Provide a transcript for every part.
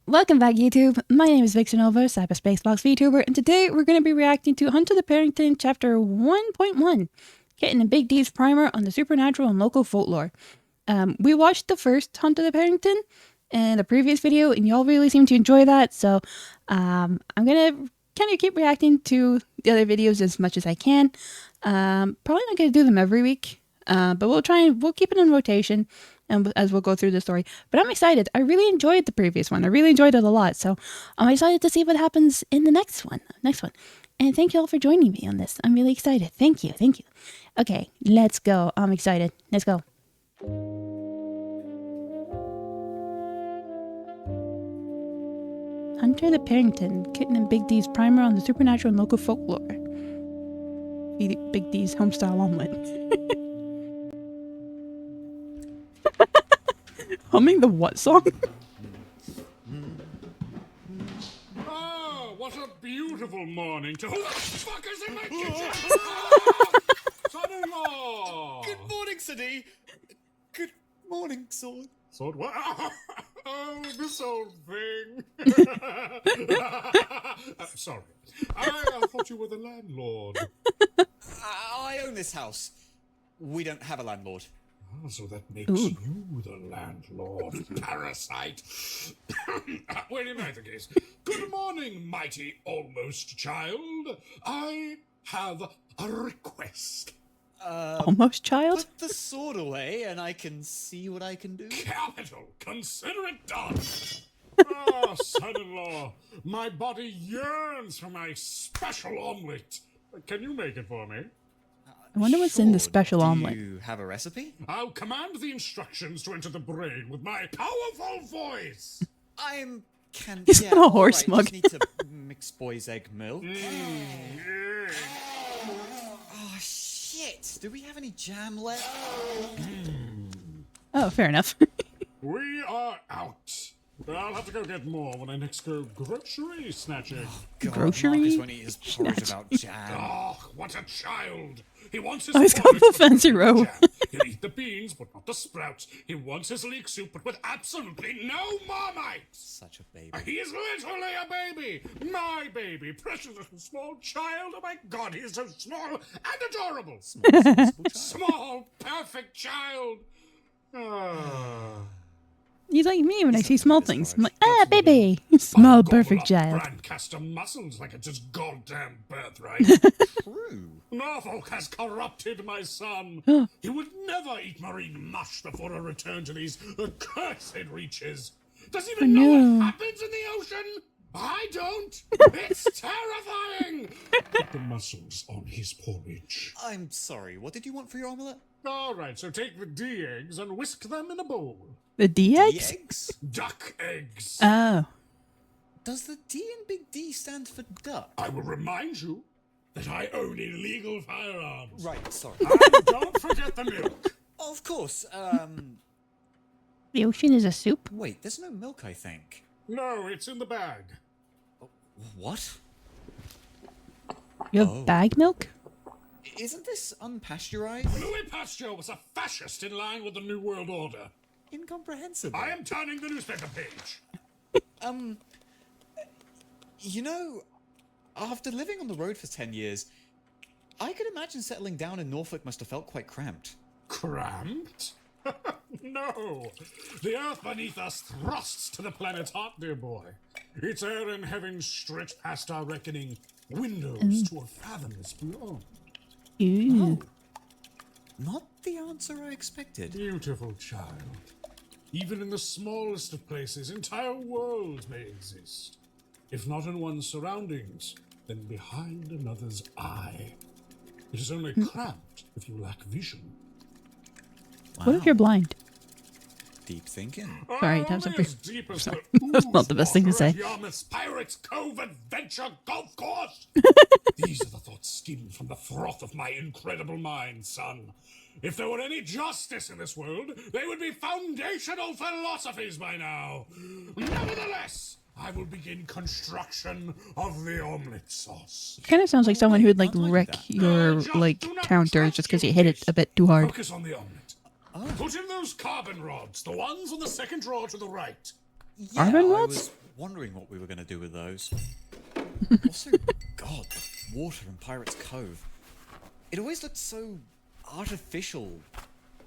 Welcome back, YouTube. My name is Vyxenova, Cyberspace VTuber, and today we're going to be reacting to Hunt of the Parrington Chapter 1.1, getting a Big D's primer on the supernatural and local folklore. We watched the first Hunt of the Parrington in the previous video, and y'all really seem to enjoy that, so I'm going to kind of keep reacting to the other videos as much as I can. Probably not going to do them every week, but we'll keep it in rotation. And as we'll go through the story. But I'm excited. I really enjoyed the previous one. I really enjoyed it a lot. So I'm excited to see what happens in the next one. And thank you all for joining me on this. I'm really excited. Thank you. Okay, let's go. I'm excited. Let's go. Hunter the Parrington, Kitten and Big D's primer on the supernatural and local folklore. Big D's homestyle omelet. Humming the what song? Oh, what a beautiful morning to... Who the fuck is in my kitchen? Son-in-law! Good morning, Sadi. Good morning, Sword. Sword what? Oh, this old thing. Sorry. I thought you were the landlord. I own this house. We don't have a landlord. Oh, so that makes you the landlord, parasite. Well, in either case, good morning, mighty almost child. I have a request. Almost child? Put the sword away and I can see what I can do. Capital. Consider it done. Ah, son-in-law, my body yearns for my special omelet. Can you make it for me? I wonder what's in the special omelet. Do you have a recipe? I'll command the instructions to enter the brain with my powerful voice. He's got a horse mug. Just need to mix boy's egg milk. Oh shit! Do we have any jam left? Oh, fair enough. We are out. I'll have to go get more when I next go grocery snatching. God, Grocery Marcus won't eat his porridge about jam. Oh, what a child! He wants his Oh, he's got porridge the but fancy not robe. jam. He'll eat the beans, but not the sprouts. He wants his leek soup, but with absolutely no Marmite. Such a baby. He is literally a baby. My baby. Precious little small child. Oh my God, he is so small and adorable. Small, perfect child. Ah. He's like me when I see small things. I'm like, baby. Small, perfect child. Brancaster muscles like it's his goddamn birthright. True. Norfolk has corrupted my son. He would never eat marine mush before a return to these accursed reaches. Does he even know what happens in the ocean? I don't. It's terrifying. Put the mussels on his porridge. I'm sorry. What did you want for your omelette? All right, so take the D eggs and whisk them in a bowl. The D eggs? Eggs? Duck eggs. Oh. Does the D in Big D stand for duck? I will remind you that I own illegal firearms. Right, sorry. And don't forget the milk. Of course. The ocean is a soup? Wait, there's no milk, I think. No, it's in the bag. What? You have bag milk? Isn't this unpasteurized? Louis Pasteur was a fascist in line with the New World Order. Incomprehensible. I am turning the newspaper page. You know, after living on the road for 10 years, I could imagine settling down in Norfolk must have felt quite cramped. Cramped? No. The earth beneath us thrusts to the planet's heart, dear boy. Its air and heaven stretch past our reckoning, windows to a fathomless beyond. Ooh. Not the answer I expected. Beautiful child. Even in the smallest of places, entire worlds may exist. If not in one's surroundings, then behind another's eye. It is only cramped if you lack vision. Wow. What if you're blind? Deep thinking. Sorry, that was a Only brief... as deep as Sorry. the That's not the best thing to ooze water say. at Yarmouth's Pirates Cove Adventure Golf Course. These are the thoughts skimmed from the froth of my incredible mind, son. If there were any justice in this world, they would be foundational philosophies by now. Nevertheless, I will begin construction of the omelet sauce. Kind of sounds like someone who would like I'd like wreck that. your like counter just because you hit it a bit too hard. Focus on the omelet. Put in those carbon rods, the ones on the second drawer to the right. Yeah, Carbon I rods? was wondering what we were going to do with those. Also, God, the water in Pirate's Cove. It always looked so artificial.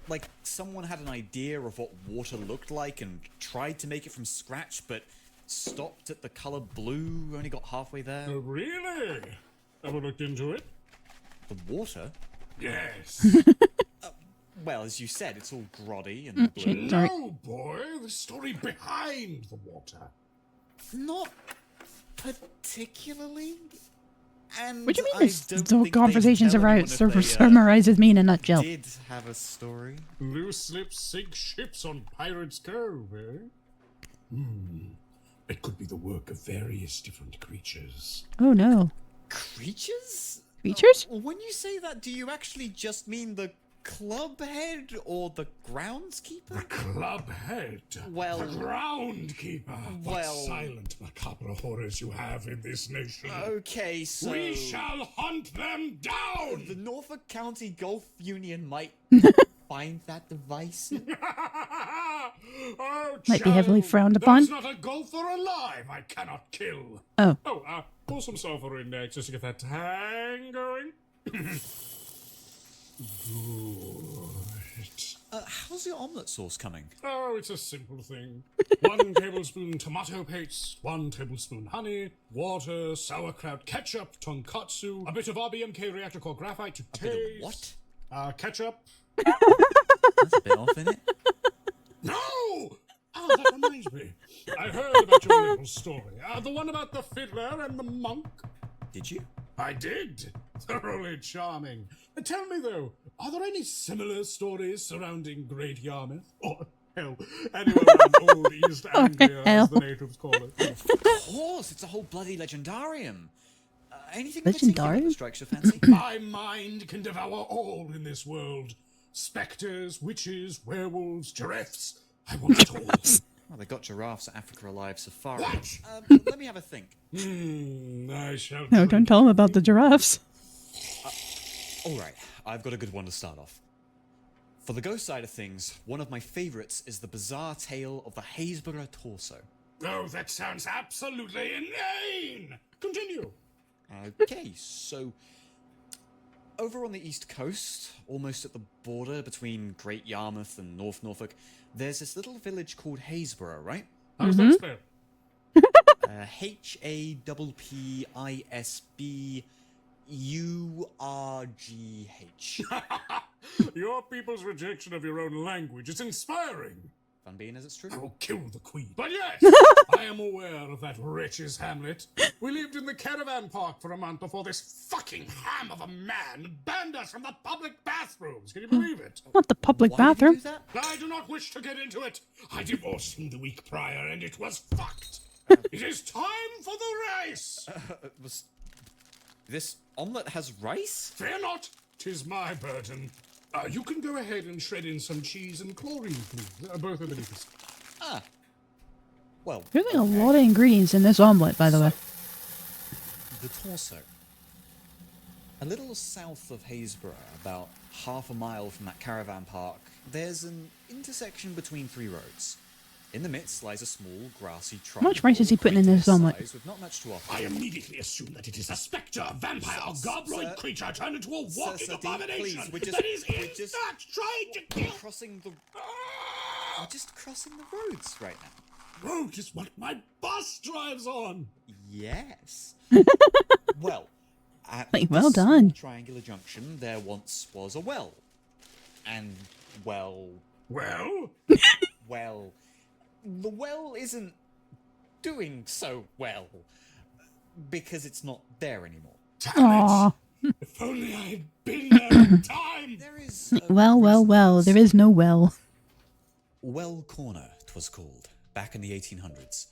Like someone had an idea of what water looked like and tried to make it from scratch, but stopped at the color blue, only got halfway there. Oh, really? Ever looked into it? The water? Yes. Well, as you said, it's all grotty and blue. Shit, sorry. No, boy. The story behind the water. Not particularly. And What do you I mean this don't the think conversations they'd tell about anyone if they, summarizes me in a nutshell? did have a story. Loose lips sink ships on Pirate's Cove, eh? It could be the work of various different creatures. Oh no. Creatures? Creatures? When you say that, do you actually just mean the club head or the groundskeeper? The club head. Well- The groundkeeper. What well- silent macabre horrors you have in this nation. Okay, so... We shall hunt them down! The Norfolk County Golf Union might find that divisive. Oh, Might be heavily child, frowned upon. There's not a golfer alive I cannot kill. Oh. Oh, pour some sulfur in there just to get that tang going. Good. How's your omelette sauce coming? Oh, it's a simple thing. 1 tablespoon tomato paste, 1 tablespoon honey, water, sauerkraut, ketchup, tonkatsu, a bit of RBMK reactor core graphite to taste. Bit of what? Ketchup. That's a bit off, in it? No! Oh, that reminds me. I heard about your little story. The one about the fiddler and the monk. Did you? I did. Thoroughly charming. Tell me, though, are there any similar stories surrounding Great Yarmouth? Or, hell, anywhere around Old East Anglia, as the natives call it? Of course, it's a whole bloody legendarium. Anything in particular Legendarium? that strikes your fancy? My mind can devour all in this world. Spectres, witches, werewolves, giraffes. I want it all. Well, they got giraffes at Africa Alive Safari. What? Let me have a think. I shall. No, don't tell him about the giraffes. Alright, I've got a good one to start off. For the ghost side of things, one of my favourites is the bizarre tale of the Haysborough torso. Oh, that sounds absolutely inane. Continue. Okay, so over on the east coast, almost at the border between Great Yarmouth and North Norfolk, there's this little village called Haysborough, right? How's that spelled? Haysburgh. Your people's rejection of your own language is inspiring. Fun being as it's true. I will kill the queen. But yes, I am aware of that wretch's hamlet. We lived in the caravan park for a month before this fucking ham of a man banned us from the public bathrooms. Can you believe it? Not the public Why did you bathroom. do that? I do not wish to get into it. I divorced him the week prior and it was fucked. It is time for the race. This omelette has rice? Fear not, 'tis my burden. You can go ahead and shred in some cheese and chlorine, please. Both of the leaves. Ah. Well, There's like a lot of ingredients in this omelet, by the way. the torso. A little south of Haysborough, about half a mile from that caravan park, there's an intersection between 3 roads. In the midst lies a small, grassy tract. How much rice is he putting in this omelet? With not much to offer. I immediately assume that it is a spectre, vampire, or gobloid creature turned into a walking Dean, abomination please, that is in we're just- fact trying to kill. Crossing the... We're just crossing the roads right now. Road is what my bus drives on. Yes. Well, at Like, this well small done. triangular junction, there once was a well. And, well, Well, the well isn't doing so well. Because it's not there anymore. damn Aw. it. If only I had been there in time. There is a Well, there is no well. Well Corner, 'twas called, back in the 1800s.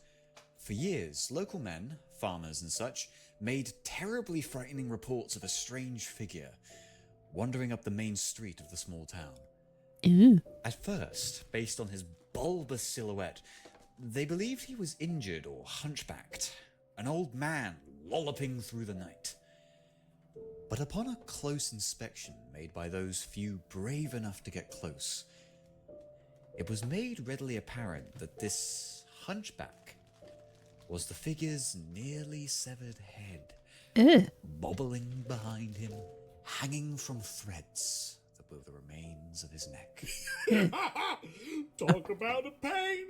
For years, local men, farmers and such, made terribly frightening reports of a strange figure wandering up the main street of the small town. Ooh. At first, based on his bulbous silhouette, they believed he was injured or hunchbacked, an old man lolloping through the night. But upon a close inspection made by those few brave enough to get close, it was made readily apparent that this hunchback was the figure's nearly severed head, Ugh. bobbling behind him, hanging from threads that were the remains of his neck. Talk about a pain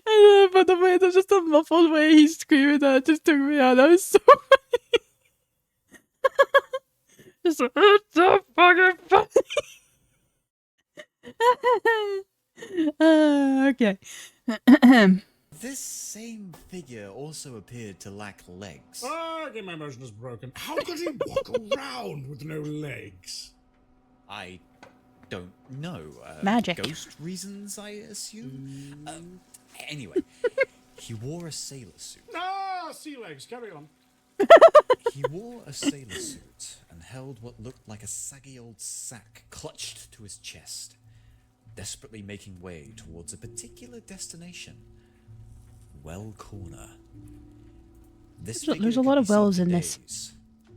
I love, but the way there's just a muffled way he's screaming that just took me out. That was so funny. Just like, it's so fucking funny. Okay. This same figure also appeared to lack legs. Ah, again, my motion is broken. How could he walk around with no legs? I don't know. Magic. Ghost reasons, I assume? Anyway, he wore a sailor suit. Ah, sea legs, carry on. He wore a sailor suit and held what looked like a saggy old sack clutched to his chest, desperately making way towards a particular destination. Well Corner. There's a lot of wells in this. Days,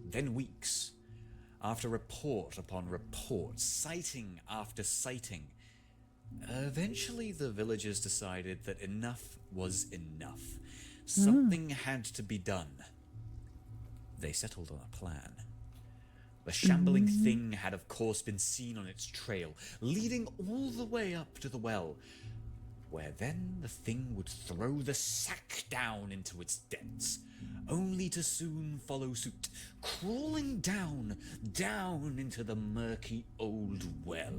then weeks. After report upon report, sighting after sighting, eventually the villagers decided that enough was enough. Something had to be done. They settled on a plan. The shambling thing had of course been seen on its trail, leading all the way up to the well, where then the thing would throw the sack down into its depths, only to soon follow suit, crawling down into the murky old well.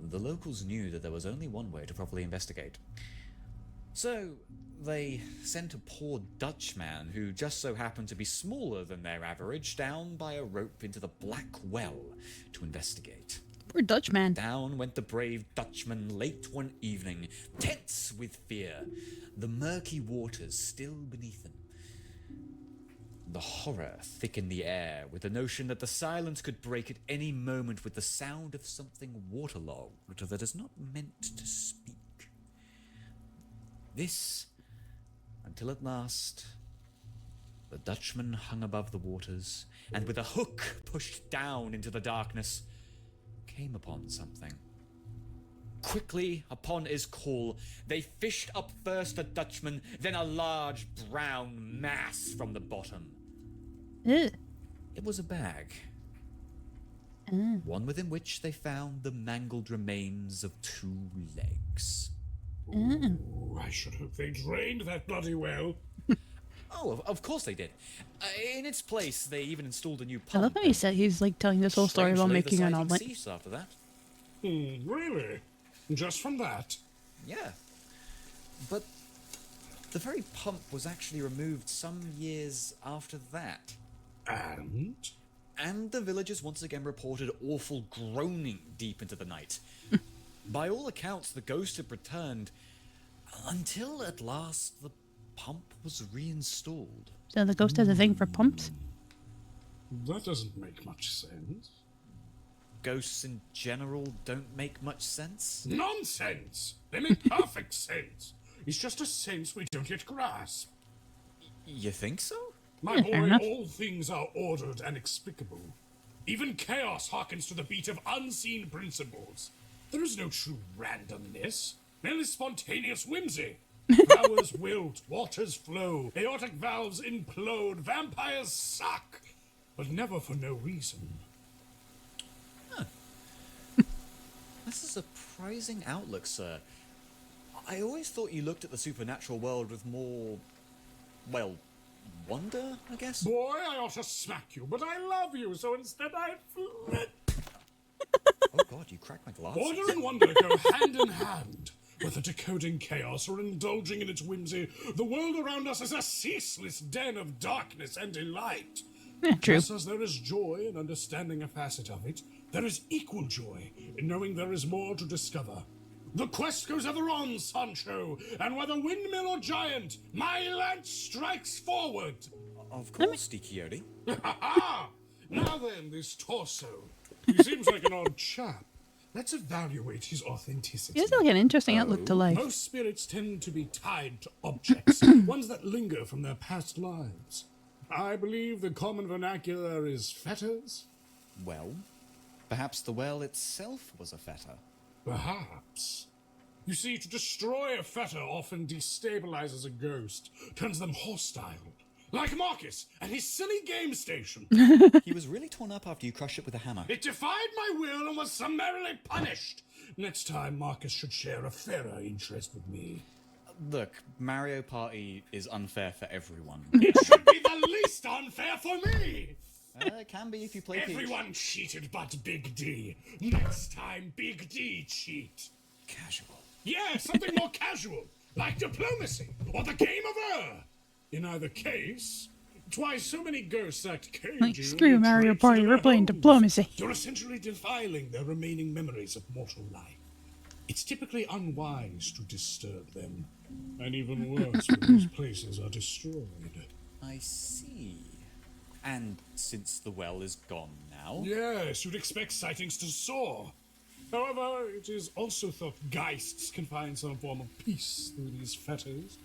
The locals knew that there was only one way to properly investigate. So they sent a poor Dutchman, who just so happened to be smaller than their average, down by a rope into the black well to investigate. Poor Dutchman. Down went the brave Dutchman late one evening, tense with fear, the murky waters still beneath him. The horror thick in the air, with the notion that the silence could break at any moment with the sound of something waterlogged that is not meant to speak. This, until at last, the Dutchman hung above the waters, and with a hook pushed down into the darkness, came upon something. Quickly, upon his call, they fished up first the Dutchman, then a large brown mass from the bottom. Ugh. It was a bag, one within which they found the mangled remains of 2 legs. Ooh, I should hope they drained that bloody well. Oh, of course they did. In its place, they even installed a new I pump. love how he said he's like telling this whole story while Strangely, making the an sighting omelet. ceased after that. Really? Just from that? Yeah. But the very pump was actually removed some years after that. And the villagers once again reported awful groaning deep into the night. By all accounts, the ghost had returned until at last the pump was reinstalled. So the ghost has a thing for pumps? That doesn't make much sense. Ghosts in general don't make much sense. Nonsense! They make perfect sense. It's just a sense we don't yet grasp. You think so? My fair boy, enough. all things are ordered and explicable. Even chaos hearkens to the beat of unseen principles. There is no true randomness, merely spontaneous whimsy. Flowers wilt, waters flow, aortic valves implode, vampires suck, but never for no reason. That's a surprising outlook, sir. I always thought you looked at the supernatural world with more, well, wonder, I guess? Boy, I ought to smack you, but I love you, so instead I flip. Oh god, you cracked my glasses. Order and wonder go hand in hand. Whether decoding chaos or indulging in its whimsy, the world around us is a ceaseless den of darkness and delight. Yeah, true. Just as there is joy in understanding a facet of it, there is equal joy in knowing there is more to discover. The quest goes ever on, Sancho, and whether windmill or giant, my lance strikes forward. Of course, Dikioti. Now then, this torso. He seems like an odd chap. Let's evaluate his authenticity. He has like an interesting outlook to life. Most spirits tend to be tied to objects, ones that linger from their past lives. I believe the common vernacular is fetters. Well, perhaps the well itself was a fetter. Perhaps. You see, to destroy a fetter often destabilizes a ghost, turns them hostile. Like Marcus and his silly game station. He was really torn up after you crushed it with a hammer. It defied my will and was summarily punished. Next time, Marcus should share a fairer interest with me. Look, Mario Party is unfair for everyone. It should be the least unfair for me. It can be if you play Peach. Everyone cheated but Big D. Next time, Big D cheat. Casual. Yeah, something more casual, like diplomacy or the game of Ur. In either case, it's why so many ghosts act cagey. Like, screw Mario retreat Party, to we're their playing homes. diplomacy. You're essentially defiling their remaining memories of mortal life. It's typically unwise to disturb them, and even worse when these places are destroyed. I see. And since the well is gone now... Yes, you'd expect sightings to soar. However, it is also thought geists can find some form of peace through these fetters.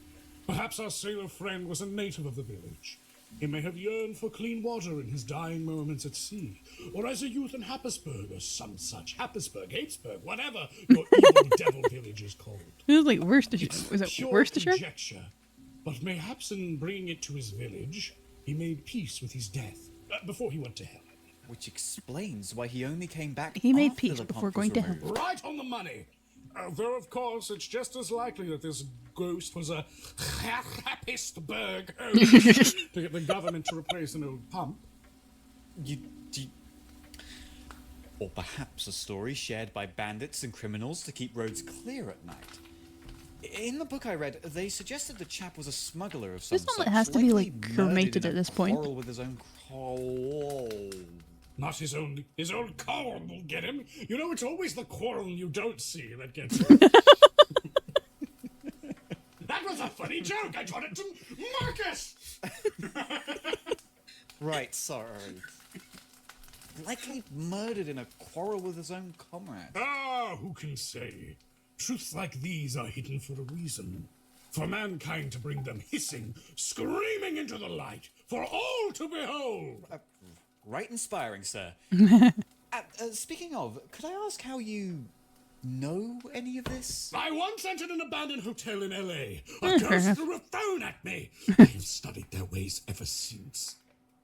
Perhaps our sailor friend was a native of the village. He may have yearned for clean water in his dying moments at sea, or as a youth in Happisburg, or some such. Happisburg, Hatesburg, whatever your evil devil village is called. It was like Worcestershire. Was it Pure Worcestershire? conjecture, but mayhaps in bringing it to his village, he made peace with his death before he went to hell. Which explains why he only came back He made after peace the before pomp going was to hell. removed. Right on the money. Though, of course, it's just as likely that this ghost was a Happisburg host to get the government to replace an old pump. Or perhaps a story shared by bandits and criminals to keep roads clear at night. In the book I read, they suggested the chap was a smuggler of some This one such, has to be, likely like, murdered cremated in at a this point. quarrel with his own Not his own quarrel will get him. You know, it's always the quarrel you don't see that gets him. That was a funny joke. I taught it to Marcus. Right, sorry. Likely murdered in a quarrel with his own comrade. Ah, who can say? Truths like these are hidden for a reason. For mankind to bring them hissing, screaming into the light, for all to behold. Right inspiring, sir. Speaking of, could I ask how you know any of this? I once entered an abandoned hotel in L.A. A ghost threw a phone at me. I have studied their ways ever since.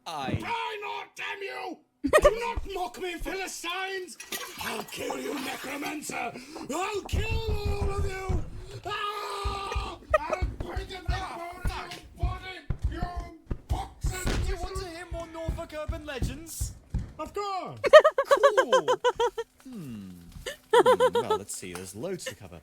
Try not, damn you! Do not mock me, Philistines! I'll kill you, necromancer! I'll kill all of you! Ah! I'll break it down, body, you boxes! Do you want to hear more Norfolk urban legends? Of course! Cool. Well, let's see. There's loads to cover.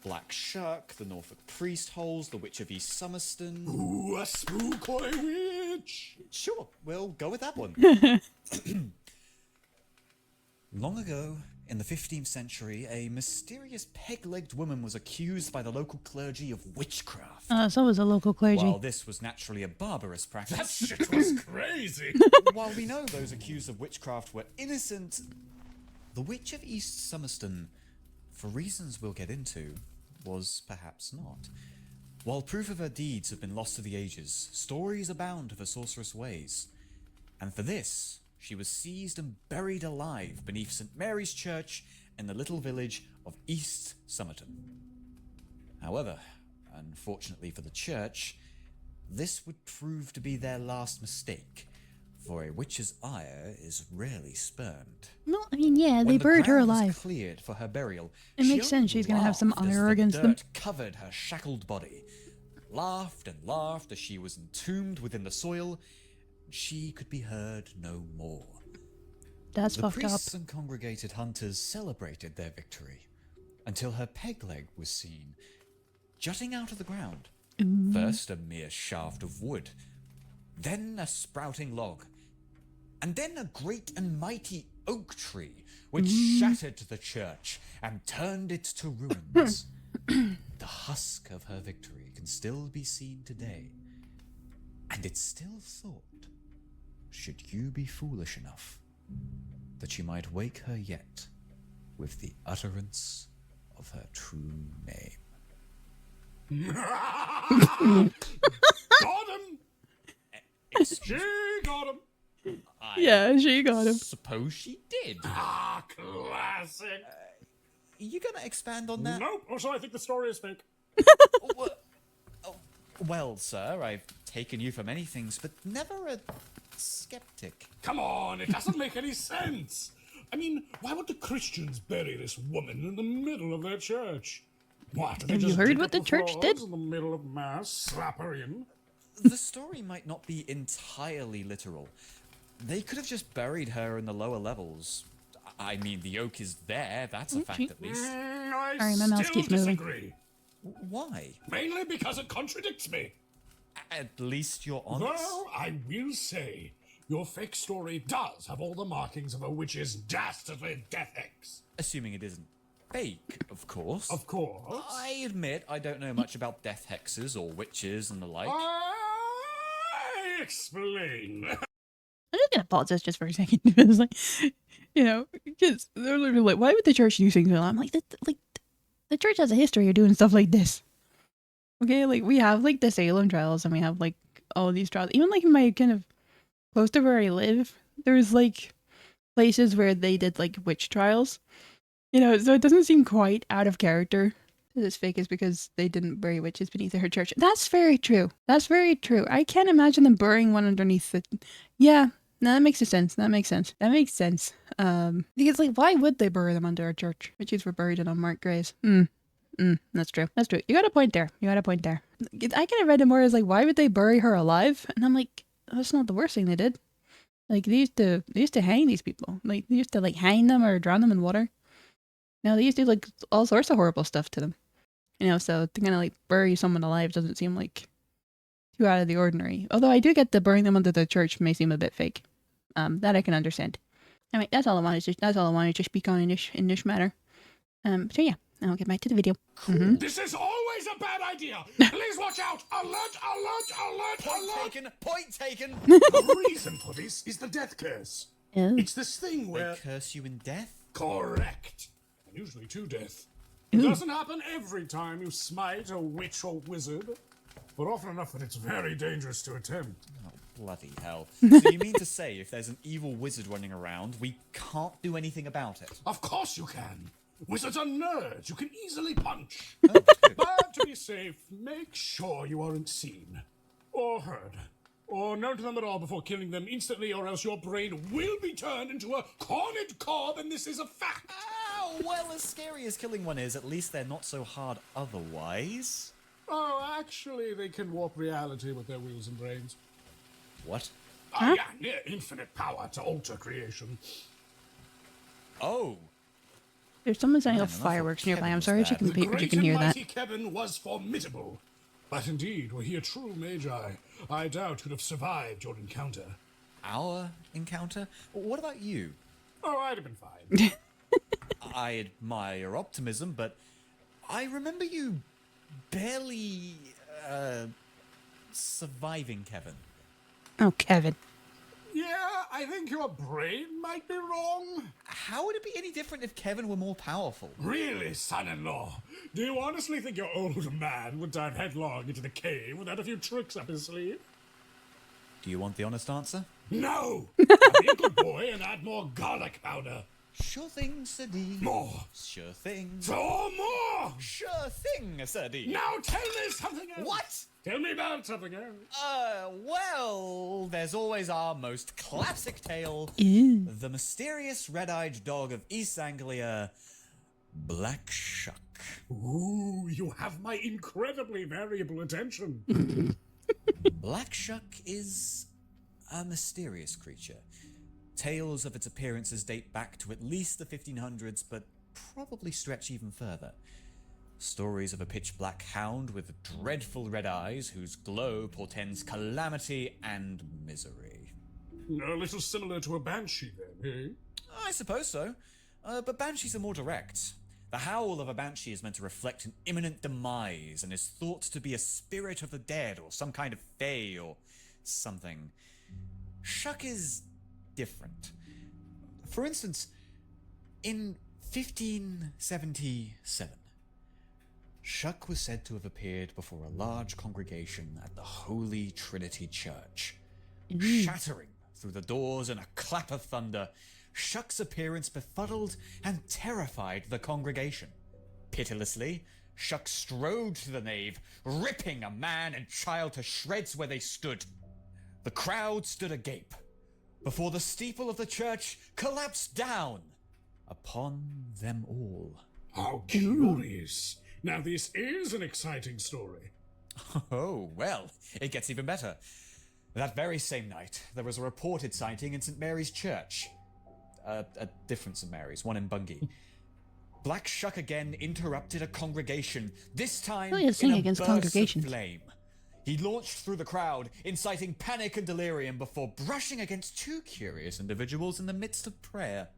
Black Shuck, the Norfolk priest holes, the Witch of East Somerston. Ooh, a spookoy witch! Sure, we'll go with that one. Long ago, in the 15th century, a mysterious peg-legged woman was accused by the local clergy of witchcraft. So was a local clergy. While this was naturally a barbarous practice, That shit was crazy! while we know those accused of witchcraft were innocent, the Witch of East Somerston, for reasons we'll get into, was perhaps not. While proof of her deeds have been lost to the ages, stories abound of her sorcerous ways. And for this, she was seized and buried alive beneath St. Mary's Church in the little village of East Somerton. However, unfortunately for the church, this would prove to be their last mistake, for a witch's ire is rarely spurned. Well, I mean, yeah, they When the buried her ground was alive. cleared for her burial, It she makes sense only she's gonna have some laughed as honor the against them. dirt covered her shackled body. Laughed and laughed as she was entombed within the soil. She could be heard no more. That's The fucked up. priests and congregated hunters celebrated their victory until her peg leg was seen, jutting out of the ground. First a mere shaft of wood, then a sprouting log, and then a great and mighty oak tree which shattered the church and turned it to ruins. The husk of her victory can still be seen today. And it's still thought, should you be foolish enough, that you might wake her yet with the utterance of her true name. Got him! She got him! Yeah, she got him. Suppose she did. Ah, classic! You gonna expand on that? Nope, also I think the story is fake. Well, sir, I've taken you for many things, but never a skeptic. Come on, it doesn't make any sense. I mean, why would the Christians bury this woman in the middle of their church? What, did they Have you just heard dig what up the church floors did? in the middle of mass, slap her in? The story might not be entirely literal. They could have just buried her in the lower levels. I mean, the oak is there, that's a fact at least. I Sorry, my mouse still keeps moving. disagree. Why? Mainly because it contradicts me. At least you're honest. Well, I will say, your fake story does have all the markings of a witch's dastardly death hex. Assuming it isn't fake, of course. Of course. I admit I don't know much about death hexes or witches and the like. I explain. I'm just gonna pause this just for a second. It's like, you know, because they're literally like, why would the church do things like that? I'm like, the church has a history of doing stuff like this. Okay, like we have like the Salem trials, and we have like all these trials. Even like in my kind of close to where I live, there's like places where they did like witch trials. You know, so it doesn't seem quite out of character. This fake is because they didn't bury witches beneath her church. That's very true. That's very true. I can't imagine them burying one underneath it. Yeah, no, that makes sense. That makes sense. That makes sense. Because like, why would they bury them under a church? Witches were buried in unmarked graves. That's true. That's true. You got a point there. You got a point there. I kind of read it more as like, why would they bury her alive? And I'm like, that's not the worst thing they did. Like they used to hang these people. Like they used to like hang them or drown them in water. No, they used to do like all sorts of horrible stuff to them. You know, so to kind of like bury someone alive doesn't seem like too out of the ordinary. Although I do get the burying them under the church may seem a bit fake. That I can understand. I mean, that's all I wanted to speak on in this matter. So yeah, I'll get back to the video. This is always a bad idea. Please watch out. Alert, alert, alert, alert. Point taken! The reason for this is the death curse. Oh. It's this thing They where... curse you in death? Correct. And usually to death. It doesn't happen every time you smite a witch or wizard, but often enough that it's very dangerous to attempt. Oh, bloody hell. So you mean to say if there's an evil wizard running around, we can't do anything about it? Of course you can. Wizards are nerds you can easily punch. Oh, good. But to be safe, make sure you aren't seen, or heard, or known to them at all before killing them instantly, or else your brain will be turned into a cornered corb, and this is a fact. Oh, well, as scary as killing one is, at least they're not so hard otherwise. Oh, actually, they can warp reality with their wheels and brains. What? Oh, yeah, near infinite power to alter creation. Oh. There's someone setting off Man, fireworks enough of nearby. I'm Kevin sorry was if you bad. can, you can hear that. Mighty Kevin was formidable. But indeed, were he a true magi, I doubt could have survived your encounter. Our encounter? What about you? Oh, I'd have been fine. I admire your optimism, but I remember you barely, surviving Kevin. Oh, Kevin. Yeah, I think your brain might be wrong. How would it be any different if Kevin were more powerful? Really, son-in-law? Do you honestly think your old man would dive headlong into the cave without a few tricks up his sleeve? Do you want the honest answer? No! I'll be a good boy and add more garlic powder. Sure thing, Sir D. More. Sure thing. For more! Sure thing, Sir D. Now tell me something else. What? Tell me about something else. Well, there's always our most classic tale. Ew. The mysterious red-eyed dog of East Anglia, Black Shuck. Ooh, you have my incredibly variable attention. Black Shuck is a mysterious creature. Tales of its appearances date back to at least the 1500s, but probably stretch even further. Stories of a pitch-black hound with dreadful red eyes whose glow portends calamity and misery. A little similar to a banshee, then, eh? I suppose so, but banshees are more direct. The howl of a banshee is meant to reflect an imminent demise and is thought to be a spirit of the dead or some kind of fae or something. Shuck is different. For instance, in 1577, Shuck was said to have appeared before a large congregation at the Holy Trinity Church. Shattering through the doors in a clap of thunder, Shuck's appearance befuddled and terrified the congregation. Pitilessly, Shuck strode to the nave, ripping a man and child to shreds where they stood. The crowd stood agape before the steeple of the church collapsed down upon them all. How curious. Now this is an exciting story. Oh, well, it gets even better. That very same night, there was a reported sighting in St. Mary's Church. A different St. Mary's, one in Bungay. Black Shuck again interrupted a congregation, this time in a against burst congregations. of flame. He launched through the crowd, inciting panic and delirium before brushing against two curious individuals in the midst of prayer.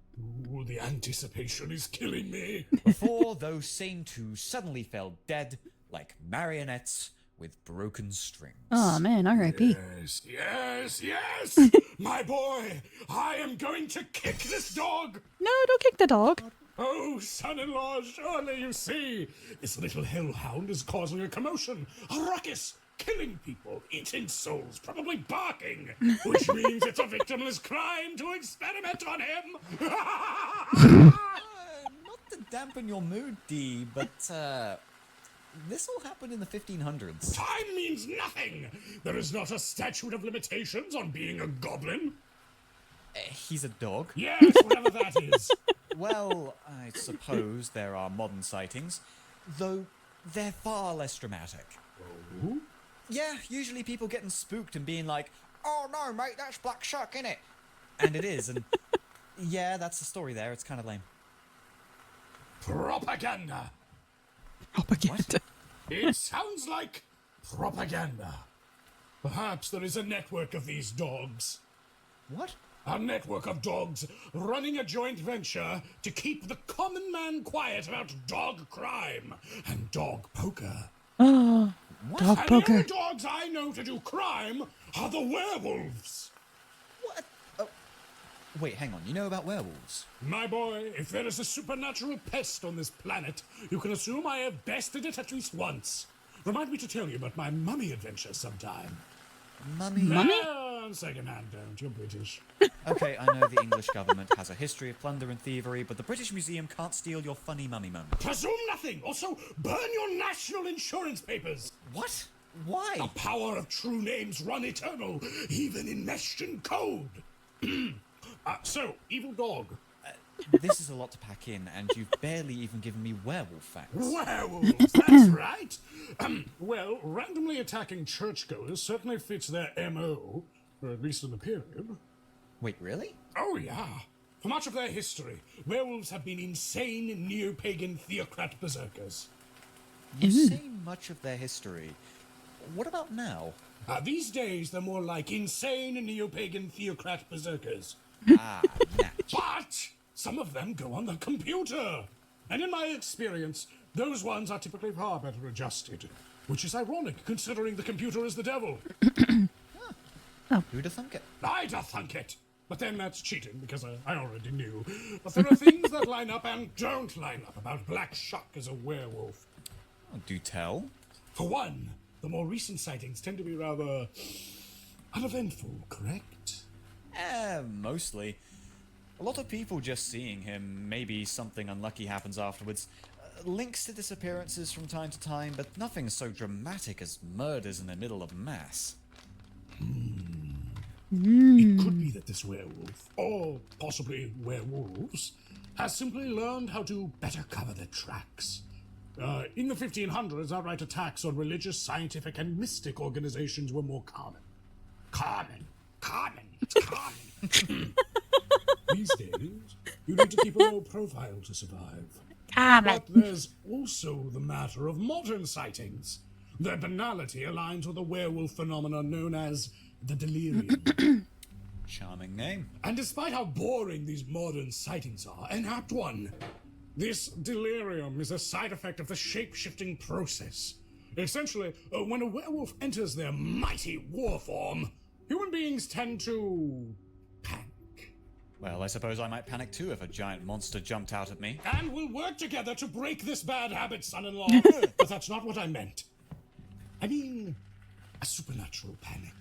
Ooh, the anticipation is killing me. Before those same two suddenly fell dead like marionettes with broken strings. Oh man, R.I.P. Yes, yes, yes! My boy, I am going to kick this dog! No, don't kick the dog. Oh, son-in-law, surely you see, this little hellhound is causing a commotion, a ruckus, killing people, eating souls, probably barking, which means it's a victimless crime to experiment on him! Not to dampen your mood, Dee, but, this all happened in the 1500s. Time means nothing! There is not a statute of limitations on being a goblin. He's a dog. Yes, whatever that is. Well, I suppose there are modern sightings, though they're far less dramatic. Oh? Yeah, usually people getting spooked and being like, "Oh no, mate, that's Black Shuck, innit?" And it is, and yeah, that's the story there. It's kind of lame. Propaganda. Propaganda. It sounds like propaganda. Perhaps there is a network of these dogs. What? A network of dogs running a joint venture to keep the common man quiet about dog crime and dog poker. Oh, What? dog And the poker. only dogs I know to do crime are the werewolves. What? Oh. Wait, hang on. You know about werewolves? My boy, if there is a supernatural pest on this planet, you can assume I have bested it at least once. Remind me to tell you about my mummy adventure sometime. Mummy? Second-hand, don't. You're British. Okay, I know the English government has a history of plunder and thievery, but the British Museum can't steal your funny mummy moment. Presume nothing. Also, burn your national insurance papers. What? Why? The power of true names run eternal, even in Meshtian code. So, evil dog. This is a lot to pack in, and you've barely even given me werewolf facts. Werewolves, that's right. Well, randomly attacking churchgoers certainly fits their MO, or at least in the period. Wait, really? Oh, yeah. For much of their history, werewolves have been insane neo-pagan theocrat berserkers. You say much of their history. What about now? These days, they're more like insane neo-pagan theocrat berserkers. Ah, natch. But some of them go on the computer. And in my experience, those ones are typically far better adjusted. Which is ironic, considering the computer is the devil. Who'd have thunk it? I'd have thunk it. But then that's cheating, because I already knew. But there are things that line up and don't line up about Black Shuck as a werewolf. Oh, do tell. For one, the more recent sightings tend to be rather uneventful, correct? Mostly. A lot of people just seeing him, maybe something unlucky happens afterwards. Links to disappearances from time to time, but nothing so dramatic as murders in the middle of mass. It could be that this werewolf, or possibly werewolves, has simply learned how to better cover their tracks. In the 1500s, outright attacks on religious, scientific, and mystic organizations were more common. It's common. These days, you need to keep a low profile to survive. But there's also the matter of modern sightings. Their banality aligns with a werewolf phenomenon known as the delirium. Charming name. And despite how boring these modern sightings are, an apt one, this delirium is a side effect of the shape-shifting process. Essentially, when a werewolf enters their mighty war form, Human beings tend to panic. Well, I suppose I might panic too if a giant monster jumped out at me. And we'll work together to break this bad habit, son-in-law. But that's not what I meant. I mean, a supernatural panic.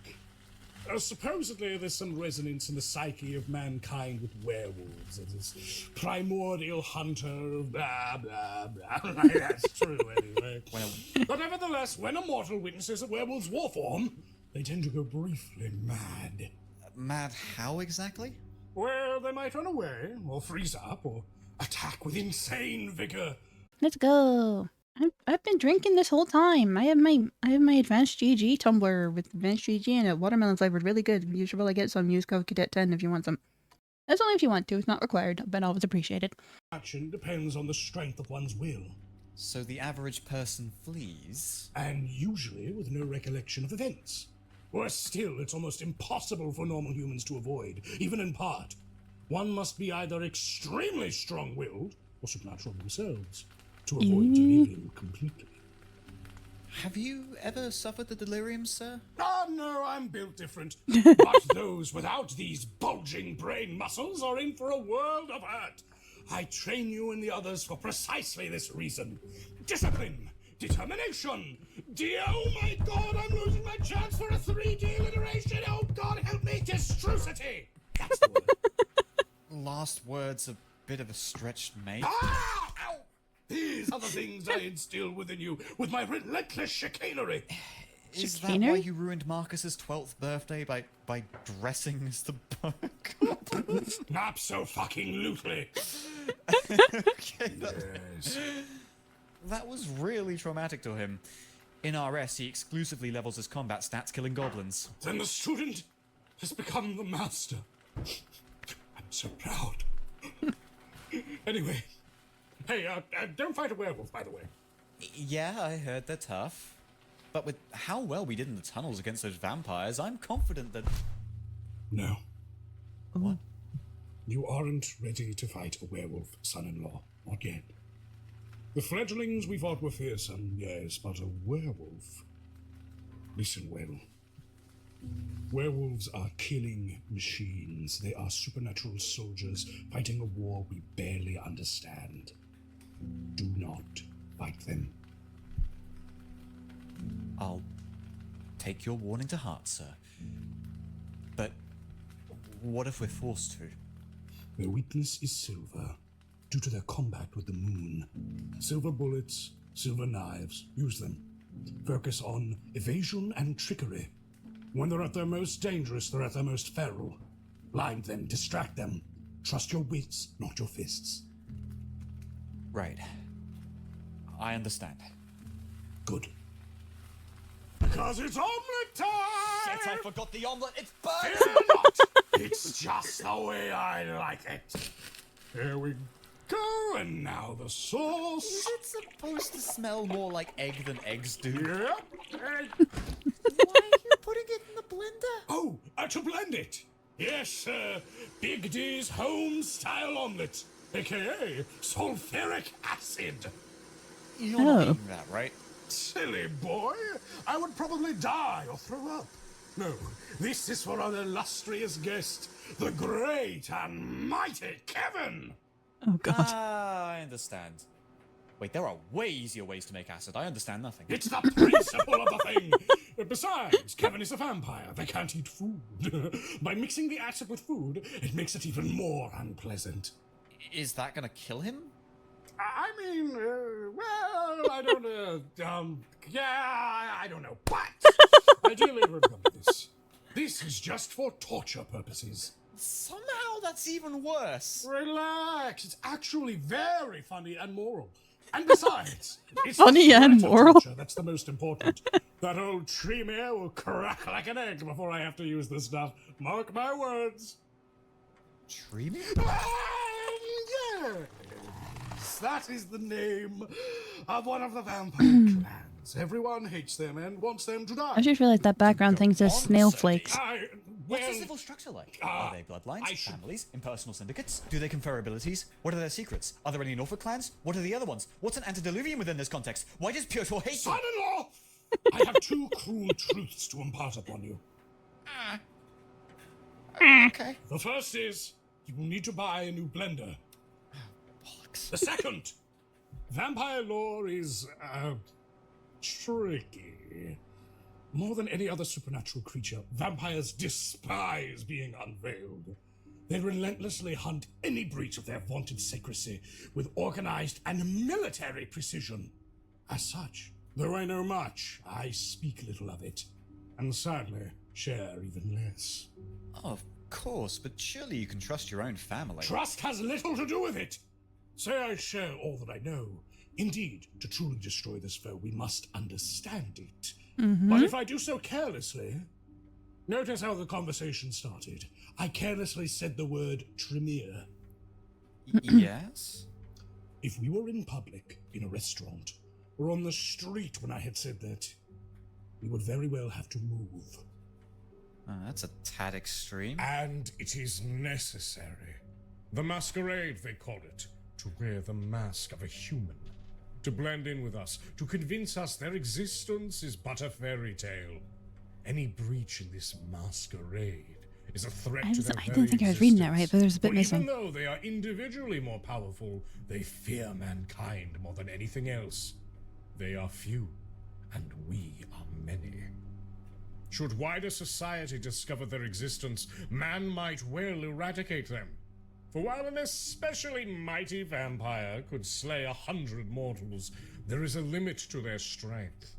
Supposedly there's some resonance in the psyche of mankind with werewolves. This primordial hunter, blah, blah, blah. That's true, anyway. Well, But nevertheless, when a mortal witnesses a werewolf's war form, they tend to go briefly mad. mad how exactly? Well, they might run away, or freeze up, or attack with insane vigor. Let's go. I've been drinking this whole time. I have my advanced GG tumbler with advanced GG in it. Watermelon flavored, really good. You should probably get some. Use code Cadet10 if you want some. That's only if you want to. It's not required, but always appreciated. Action depends on the strength of one's will, So the average person flees? and usually with no recollection of events. Worse still, it's almost impossible for normal humans to avoid, even in part. One must be either extremely strong-willed or supernatural themselves to avoid delirium completely. Have you ever suffered the delirium, sir? Oh no, I'm built different. But those without these bulging brain muscles are in for a world of hurt. I train you and the others for precisely this reason. Discipline, determination. Oh my god, I'm losing my chance for a 3D alliteration. Oh god, help me, distrucity. That's the word. Last word's a bit of a stretch, mate. Ah! Ow! These are the things I instill within you with my relentless chicanery. Is that Chicanery? why you ruined Marcus's 12th birthday by dressing as the bug? Abso-fucking-lutely. Okay, Yes. that was really traumatic to him. In RS, he exclusively levels his combat stats killing goblins. Then the student has become the master. I'm so proud. Anyway, hey, don't fight a werewolf, by the way. Yeah, I heard they're tough. But with how well we did in the tunnels against those vampires, I'm confident that... No, What? you aren't ready to fight a werewolf, son-in-law. Not yet. The fledglings we fought were fearsome, yes, but a werewolf... Listen well. Werewolves are killing machines. They are supernatural soldiers fighting a war we barely understand. Do not fight them. I'll take your warning to heart, sir. But what if we're forced to? Their weakness is silver, due to their combat with the moon. Silver bullets, silver knives, use them. Focus on evasion and trickery. When they're at their most dangerous, they're at their most feral. Blind them, distract them. Trust your wits, not your fists. Right. I understand. Good. Because it's omelette time! Shit, I forgot the omelette! It's burning! Fear not! It's just the way I like it. Here we go, and now the sauce. Is it supposed to smell more like egg than eggs do? Yep. Why are you putting it in the blender? Oh, to blend it. Yes, Big D's home-style omelette, a.k.a. sulfuric acid. You're not Oh. eating that, right? Silly boy, I would probably die or throw up. No, this is for our illustrious guest, the great and mighty Kevin. Oh god. Ah, I understand. Wait, there are way easier ways to make acid. I understand nothing. It's the principle of the thing. Besides, Kevin is a vampire. They can't eat food. By mixing the acid with food, it makes it even more unpleasant. Is that gonna kill him? I mean, well, I don't, I don't know. But, ideally, remember this. This is just for torture purposes. Somehow that's even worse. Relax. It's actually very funny and moral. And besides, it's Funny the and threat of moral? torture that's the most important. That old Tremere will crack like an egg before I have to use this stuff. Mark my words. Tremere? Yes, that is the name of one of the vampire clans. Everyone hates them and wants them to die. I just realized that background thing says snail flakes. What's Well, the civil structure like? Are they bloodlines, families, impersonal syndicates? Do they confer abilities? What are their secrets? Are there any Norfolk clans? What are the other ones? What's an antediluvian within this context? Why does Piotr hate you? son-in-law, I have two cruel truths to impart upon you. Okay. The first is, you will need to buy a new blender. Bollocks. The second, vampire lore is, tricky. More than any other supernatural creature, vampires despise being unveiled. They relentlessly hunt any breach of their vaunted secrecy with organized and military precision. As such, though I know much, I speak little of it, and sadly, share even less. Oh, of course, but surely you can trust your own family. Trust has little to do with it. Say I share all that I know. Indeed, to truly destroy this foe, we must understand it. But if I do so carelessly, notice how the conversation started. I carelessly said the word Tremere. Yes? If we were in public, in a restaurant, or on the street when I had said that, we would very well have to move. That's a tad extreme. And it is necessary. The masquerade, they call it. To wear the mask of a human. To blend in with us. To convince us their existence is but a fairy tale. Any breach in this masquerade is a threat to their I didn't think I was reading that right, but there's a bit missing. Even though they are individually more powerful, they fear mankind more than anything else. They are few, and we are many. Should wider society discover their existence, man might well eradicate them. For while an especially mighty vampire could slay 100 mortals, there is a limit to their strength.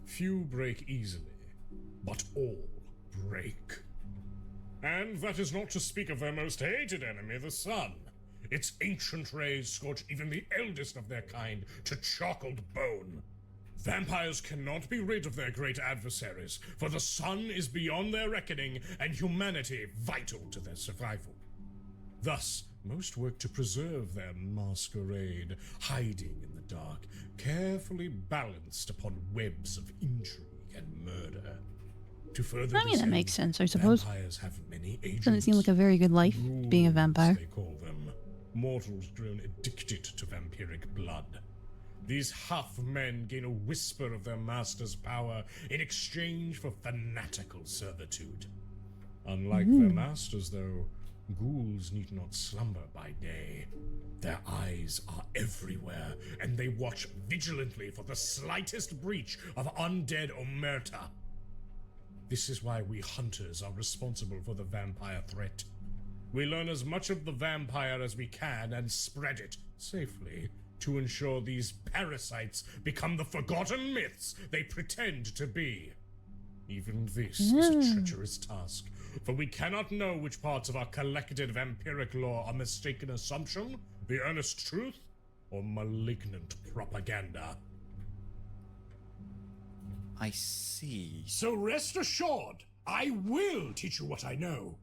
Few break easily, but all break. And that is not to speak of their most hated enemy, the sun. Its ancient rays scorch even the eldest of their kind to chalked bone. Vampires cannot be rid of their great adversaries, for the sun is beyond their reckoning and humanity vital to their survival. Thus, most work to preserve their masquerade, hiding in the dark, carefully balanced upon webs of intrigue and murder. To further I mean, that makes sense, I suppose. Vampires have many agents. Doesn't seem like a very good life, being a vampire. They call them mortals grown addicted to vampiric blood. These half men gain a whisper of their master's power in exchange for fanatical servitude. Unlike their masters, though, ghouls need not slumber by day. Their eyes are everywhere, and they watch vigilantly for the slightest breach of undead omerta. This is why we hunters are responsible for the vampire threat. We learn as much of the vampire as we can and spread it safely to ensure these parasites become the forgotten myths they pretend to be. Even this is a treacherous task, for we cannot know which parts of our collected vampiric lore are mistaken assumption, the earnest truth, or malignant propaganda. I see. So rest assured, I will teach you what I know,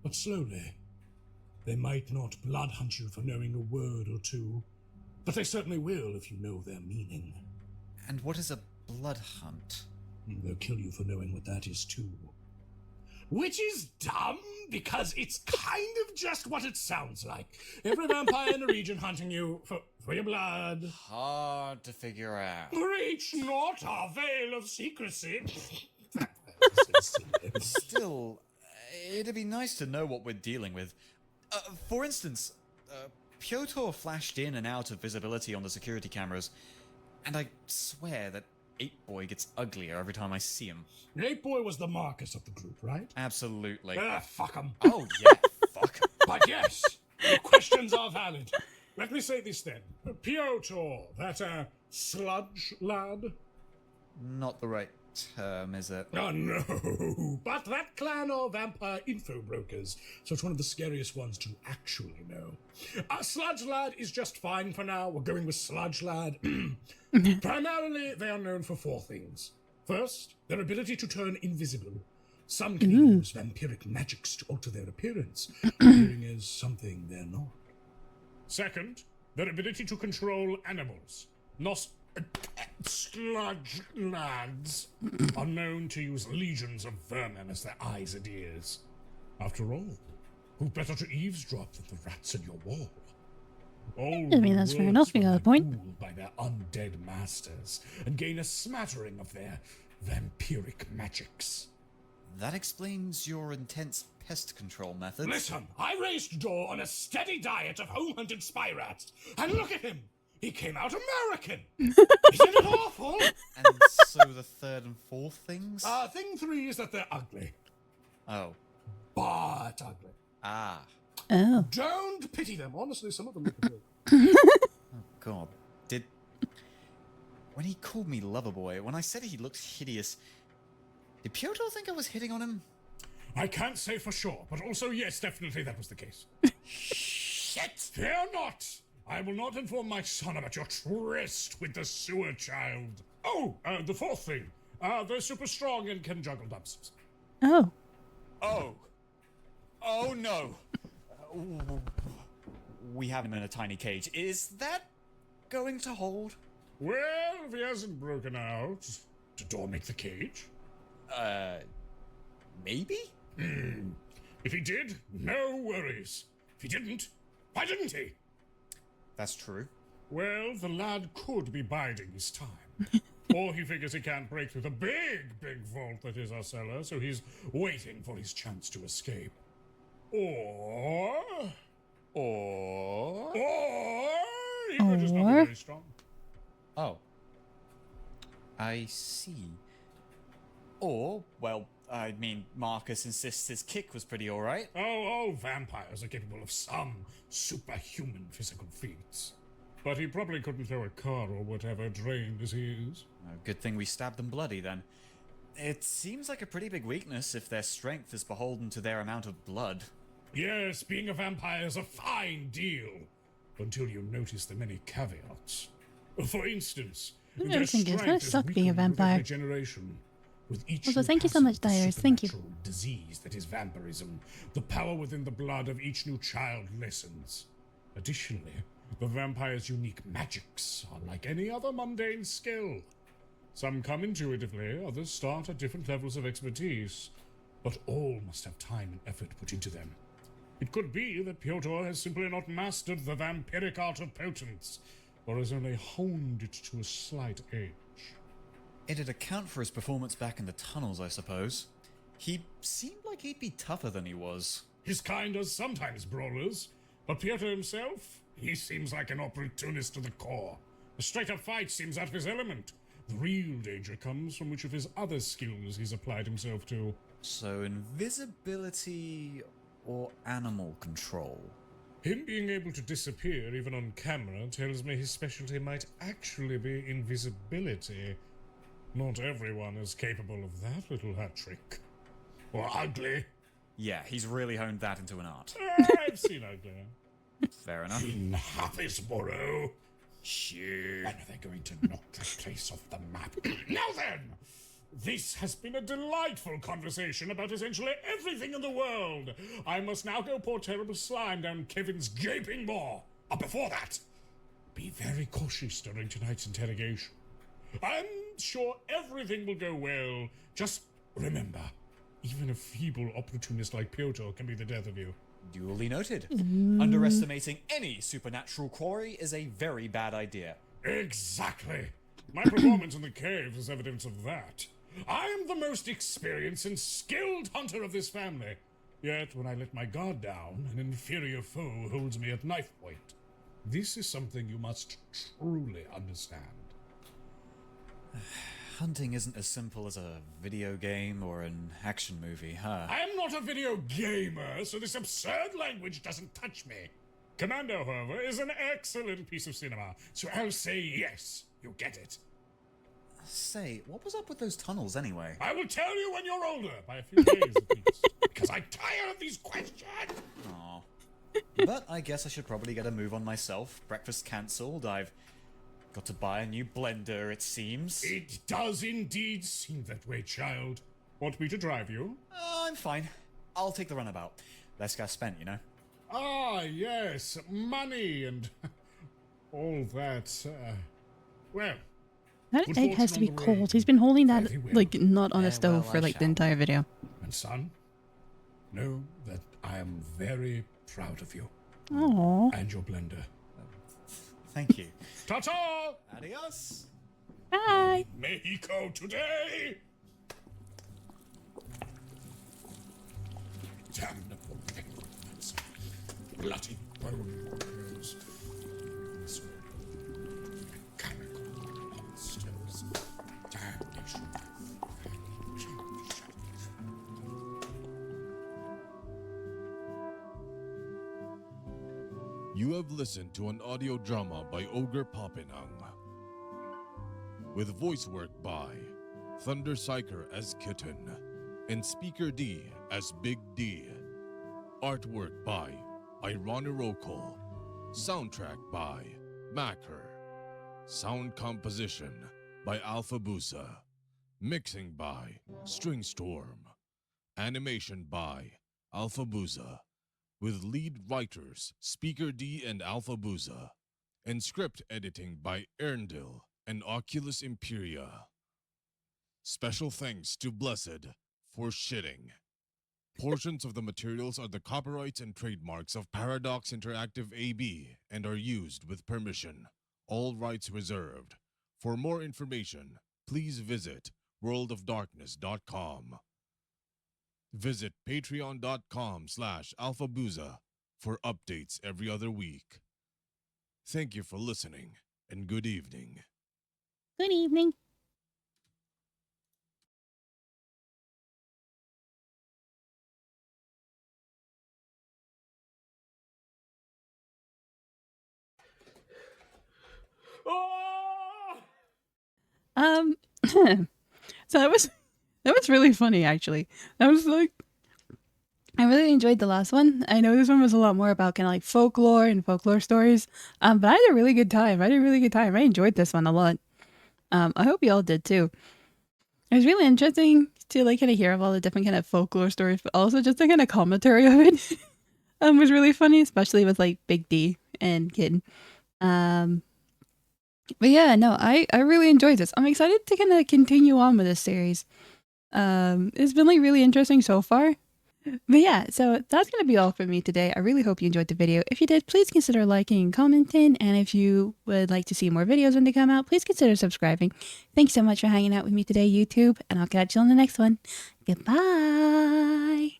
but slowly. They might not blood hunt you for knowing a word or two, but they certainly will if you know their meaning. And what is a blood hunt? They'll kill you for knowing what that is too. Which is dumb, because it's kind of just what it sounds like. Every vampire in the region hunting you for your blood. Hard to figure out. Breach not our veil of secrecy. Still, it'd be nice to know what we're dealing with. For instance, Piotr flashed in and out of visibility on the security cameras, and I swear that 8-Boy gets uglier every time I see him. 8-Boy was the Marcus of the group, right? Absolutely. Fuck him. Oh, yeah, fuck him. But yes, your questions are valid. Let me say this then. Piotr, that sludge lad? Not the right term, is it? Oh no, but that clan are vampire info brokers, so it's one of the scariest ones to actually know. Sludge Lad is just fine for now. We're going with Sludge Lad. Primarily, they are known for 4 things. First, their ability to turn invisible. Some can even use vampiric magics to alter their appearance, appearing as something they're not. Second, their ability to control animals. Sludge Lads are known to use legions of vermin as their eyes and ears. After all, who better to eavesdrop than the rats in your wall? I mean, that's fair enough, you got a point. Ruled by their undead masters and gain a smattering of their vampiric magics. That explains your intense pest control methods. Listen, I raised Dor on a steady diet of home-hunted spy rats, and look at him! He came out American! Isn't it awful? And so the third and fourth things? Thing 3 is that they're ugly. Oh. But ugly. Ah. Oh. Don't pity them. Honestly, some of them look good. Oh, God. When he called me Loverboy, when I said he looked hideous, did Pyotr think I was hitting on him? I can't say for sure, but also, yes, definitely that was the case. Shit! Fear not! I will not inform my son about your tryst with the sewer child. Oh, the fourth thing. They're super strong and can juggle dumpsters. Oh. Oh. Oh, no. We have him in a tiny cage. Is that going to hold? Well, if he hasn't broken out, did Dor make the cage? Maybe? If he did, no worries. If he didn't, why didn't he? That's true. Well, the lad could be biding his time. Or he figures he can't break through the big vault that is our cellar, so he's waiting for his chance to escape. Or he could just not be very strong. Oh. I see. Or, well, I mean, Marcus insists his kick was pretty alright. Oh, vampires are capable of some superhuman physical feats. But he probably couldn't throw a car or whatever, drained as he is. Good thing we stabbed them bloody, then. It seems like a pretty big weakness if their strength is beholden to their amount of blood. Yes, being a vampire is a fine deal. Until you notice the many caveats. For instance, their strength is suck being a weakened with vampire. every generation. With each Also, new thank you so passage much, of the Dyers. Thank you. supernatural disease that is vampirism, the power within the blood of each new child lessens. Additionally, the vampire's unique magics are like any other mundane skill. Some come intuitively, others start at different levels of expertise, but all must have time and effort put into them. It could be that Pyotr has simply not mastered the vampiric art of potence, or has only honed it to a slight edge. It'd account for his performance back in the tunnels, I suppose. He seemed like he'd be tougher than he was. His kind are sometimes brawlers, but Pyotr himself, he seems like an opportunist to the core. A straight-up fight seems out of his element. The real danger comes from which of his other skills he's applied himself to. So, invisibility or animal control? Him being able to disappear even on camera tells me his specialty might actually be invisibility. Not everyone is capable of that little hat trick. Or ugly. Yeah, he's really honed that into an art. I've seen ugly. Fair enough. In Happysboro. Shit. When are they going to knock that place off the map? Now then! This has been a delightful conversation about essentially everything in the world. I must now go pour terrible slime down Kevin's gaping maw. But before that, be very cautious during tonight's interrogation. I'm sure everything will go well. Just remember, even a feeble opportunist like Pyotr can be the death of you. Duly noted. Underestimating any supernatural quarry is a very bad idea. Exactly. My performance in the caves is evidence of that. I am the most experienced and skilled hunter of this family. Yet, when I let my guard down, an inferior foe holds me at knife point. This is something you must truly understand. Hunting isn't as simple as a video game or an action movie, huh? I am not a video gamer, so this absurd language doesn't touch me. Commando, however, is an excellent piece of cinema, so I'll say yes. You get it. Say, what was up with those tunnels anyway? I will tell you when you're older, by a few days at least. Because I'm tired of these questions! Aw. But I guess I should probably get a move on myself. Breakfast cancelled. I've got to buy a new blender, it seems. It does indeed seem that way, child. Want me to drive you? I'm fine. I'll take the runabout. Less gas spent, you know? Ah, yes, money and all that. Well, That good egg has to fortune be on the cold. road. He's been holding that, Very well. like, not on a Yeah, stove well, for, I like, the shall. entire video. and son, know that I am very proud of you Aww. and your blender. Thank you. Ta-ta! Adios! Bye! Mexico today! damnable ignorance, bloody bones, mechanical monsters, damnation. You have listened to an audio drama by Ogre Papinang, with voice work by Thunder Psyker as Kitten and Speaker D as Big D. Artwork by Ironiroko. Soundtrack by Macker. Sound composition by Alphabusa. Mixing by Stringstorm. Animation by Alphabusa, with lead writers Speaker D and Alphabusa, and script editing by Erndil and Oculus Imperia. Special thanks to Blessed for shitting. Portions of the materials are the copyrights and trademarks of Paradox Interactive AB and are used with permission. All rights reserved. For more information, please visit worldofdarkness.com. Visit patreon.com/alphabusa for updates every other week. Thank you for listening, and good evening. Good evening. So that was really funny, actually. That was like, I really enjoyed the last one. I know this one was a lot more about kind of like folklore and folklore stories. But I had a really good time. I enjoyed this one a lot. I hope you all did too. It was really interesting to like kind of hear of all the different kind of folklore stories, but also just the kind of commentary of it was really funny, especially with like Big D and Kid. But yeah, no, I really enjoyed this. I'm excited to kind of continue on with this series. It's been like really interesting so far. But yeah, so that's going to be all for me today. I really hope you enjoyed the video. If you did, please consider liking and commenting. And if you would like to see more videos when they come out, please consider subscribing. Thanks so much for hanging out with me today, YouTube. And I'll catch you on the next one. Goodbye.